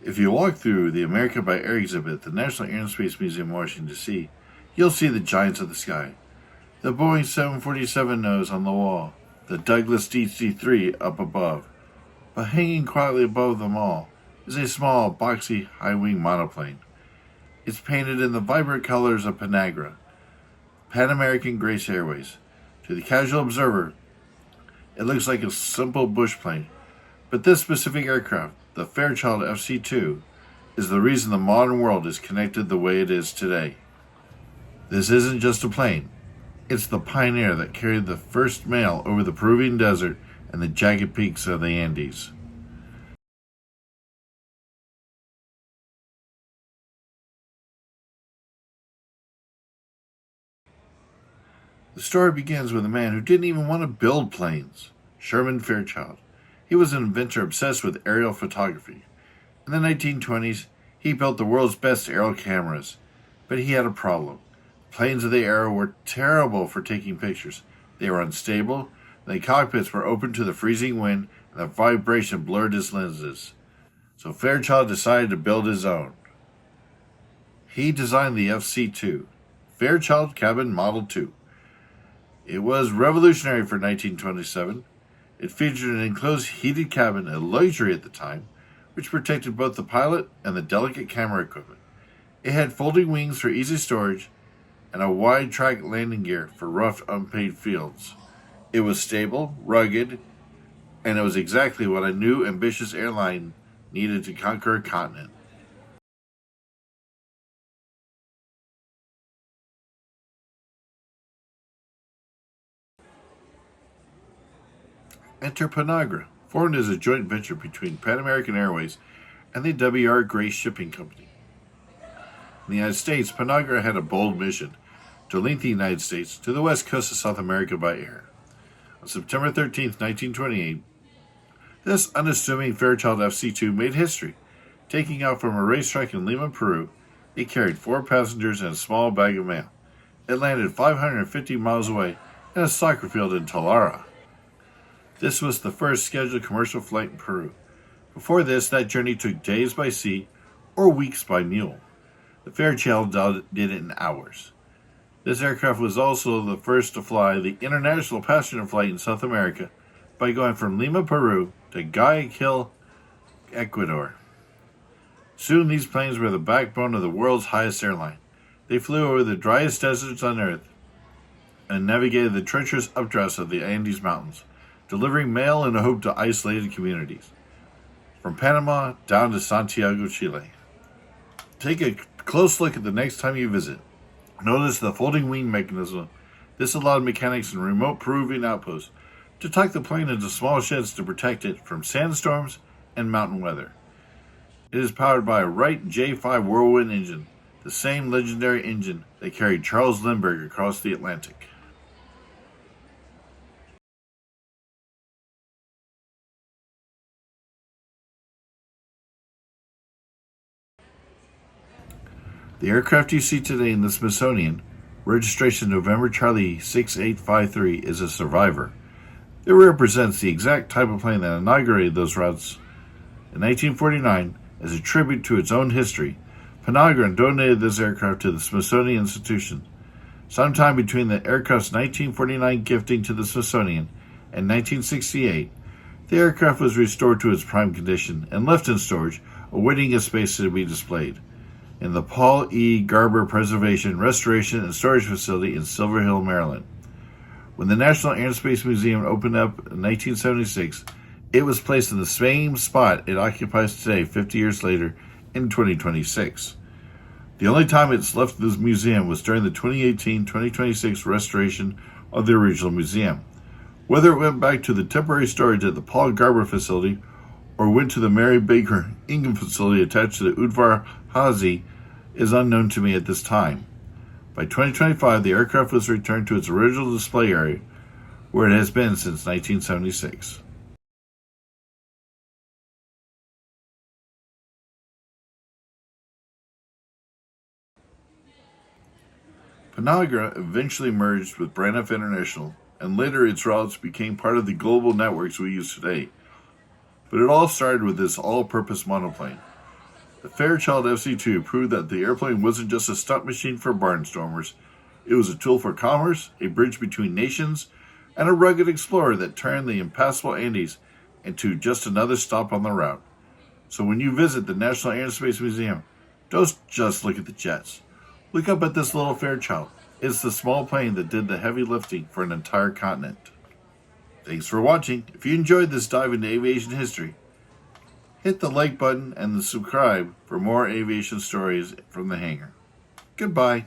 If you walk through the America by Air exhibit at the National Air and Space Museum in Washington, D.C., you'll see the giants of the sky. The Boeing 747 nose on the wall, the Douglas DC-3 up above. But hanging quietly above them all is a small, boxy, high-wing monoplane. It's painted in the vibrant colors of Panagra, Pan American-Grace Airways. To the casual observer, it looks like a simple bush plane. But this specific aircraft, the Fairchild FC-2, is the reason the modern world is connected the way it is today. This isn't just a plane. It's the pioneer that carried the first mail over the Peruvian desert and the jagged peaks of the Andes. The story begins with a man who didn't even want to build planes, Sherman Fairchild. He was an inventor obsessed with aerial photography. In the 1920s, he built the world's best aerial cameras, but he had a problem. Planes of the era were terrible for taking pictures. They were unstable, and the cockpits were open to the freezing wind, and the vibration blurred his lenses. So Fairchild decided to build his own. He designed the FC-2, Fairchild Cabin Model 2. It was revolutionary for 1927. It featured an enclosed heated cabin, a luxury at the time, which protected both the pilot and the delicate camera equipment. It had folding wings for easy storage and a wide track landing gear for rough, unpaved fields. It was stable, rugged, and it was exactly what a new, ambitious airline needed to conquer a continent. Enter Panagra, formed as a joint venture between Pan American-Airways and the W.R. Grace Shipping Company. In the United States, Panagra had a bold mission to link the United States to the west coast of South America by air. On September 13, 1928, this unassuming Fairchild FC-2 made history. Taking off from a racetrack in Lima, Peru, it carried 4 passengers and a small bag of mail. It landed 550 miles away in a soccer field in Talara. This was the first scheduled commercial flight in Peru. Before this, that journey took days by sea or weeks by mule. The Fairchild did it in hours. This aircraft was also the first to fly the international passenger flight in South America by going from Lima, Peru to Guayaquil, Ecuador. Soon these planes were the backbone of the world's highest airline. They flew over the driest deserts on Earth and navigated the treacherous updrafts of the Andes Mountains, delivering mail in a hope to isolated communities, from Panama down to Santiago, Chile. Take a close look at the next time you visit. Notice the folding wing mechanism. This allowed mechanics in remote Peruvian outposts to tuck the plane into small sheds to protect it from sandstorms and mountain weather. It is powered by a Wright J5 Whirlwind engine, the same legendary engine that carried Charles Lindbergh across the Atlantic. The aircraft you see today in the Smithsonian, registration November Charlie 6853, is a survivor. It represents the exact type of plane that inaugurated those routes. In 1949, as a tribute to its own history, Panagra donated this aircraft to the Smithsonian Institution. Sometime between the aircraft's 1949 gifting to the Smithsonian and 1968, the aircraft was restored to its prime condition and left in storage, awaiting its space to be displayed in the Paul E. Garber Preservation, Restoration, and Storage Facility in Silver Hill, Maryland. When the National Air and Space Museum opened up in 1976, it was placed in the same spot it occupies today 50 years later in 2026. The only time it's left this museum was during the 2018-2026 restoration of the original museum. Whether it went back to the temporary storage at the Paul Garber facility or went to the Mary Baker Ingham facility attached to the Udvar Hazy is unknown to me at this time. By 2025, the aircraft was returned to its original display area, where it has been since 1976. Panagra eventually merged with Braniff International, and later its routes became part of the global networks we use today. But it all started with this all-purpose monoplane. The Fairchild FC-2 proved that the airplane wasn't just a stunt machine for barnstormers. It was a tool for commerce, a bridge between nations, and a rugged explorer that turned the impassable Andes into just another stop on the route. So when you visit the National Air and Space Museum, don't just look at the jets. Look up at this little Fairchild. It's the small plane that did the heavy lifting for an entire continent. Thanks for watching. If you enjoyed this dive into aviation history, hit the like button and the subscribe for more aviation stories from the hangar. Goodbye.